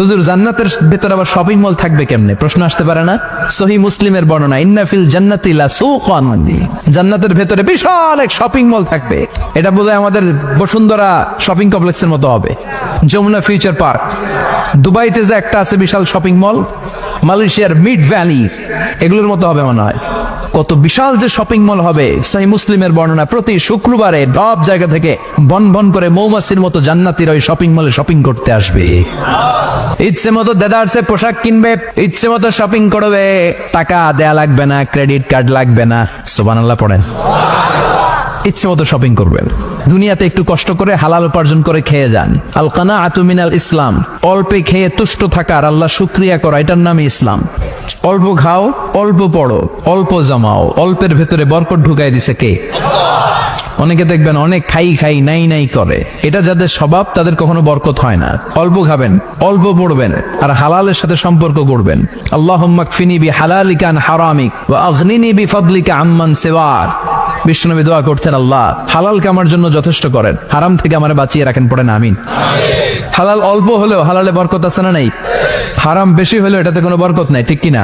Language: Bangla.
হুজুর জান্নাতের ভেতরে আবার শপিং মল থাকবে কেমনে? প্রশ্ন আসতে পারে না? সহিহ মুসলিমের বর্ণনা, ইন্না ফিল জান্নাতি লাসুকান, জান্নাতের ভেতরে বিশাল এক শপিং মল থাকবে। এটা বোধহয় আমাদের বসুন্ধরা শপিং কমপ্লেক্সের মতো হবে, যমুনা ফিউচার পার্ক। দুবাইতে যে একটা আছে বিশাল শপিং মল, মালয়েশিয়ার মিড ভ্যালি, এগুলোর মতো হবে মনে হয়। কত বিশাল যে শপিং মল হবে। সহিহ মুসলিমের বর্ণনা, প্রতি শুক্রবারে সব জায়গা থেকে বন বন করে মৌমাছির মতো জান্নাতীরা ওই শপিং মলে শপিং করতে আসবে। ইচ্ছে মতো দেদারসে পোশাক কিনবে, ইচ্ছে মতো শপিং করবে, টাকা দেয়া লাগবে না, ক্রেডিট কার্ড লাগবে না। সুবহানাল্লাহ পড়েন। ইচ্ছে মতো শপিং করবেন। দুনিয়াতে একটু কষ্ট করে হালাল উপার্জন করে খেয়ে যান। আল কানাআতু মিনাল ইসলাম, অল্পে খেয়ে তুষ্ট থাকা আর আল্লাহ শুকরিয়া করা, এটার নামই ইসলাম। অল্প খাও, অল্প পড়ো, অল্প জমাও, অল্পের ভেতরে বরকত ঢুকাই দিছে কে? অনেকে দেখবেন অনেক খাই খাই নাই নাই করে, এটা যাদের স্বভাব তাদের কখনো বরকত হয় না। অল্প খাবেন, অল্প পড়বেন, আর হালালের সাথে সম্পর্ক করবেন। আল্লাহুম্মা কফিনি বিহালালিকা আন হারামিক ওয়া আগনিনি বিফাদলিকা আম্মান সিওয়াক। বিষ্ণুনবী দোয়া করতেন, আল্লাহ হালালকে আমার জন্য যথেষ্ট করেন, হারাম থেকে আমারে বাঁচিয়ে রাখেন। পড়েন আমিন। হালাল অল্প হলেও হালালে বরকত আছে না নাই? হারাম বেশি হলেও এটাতে কোনো বরকত নাই, ঠিক কিনা?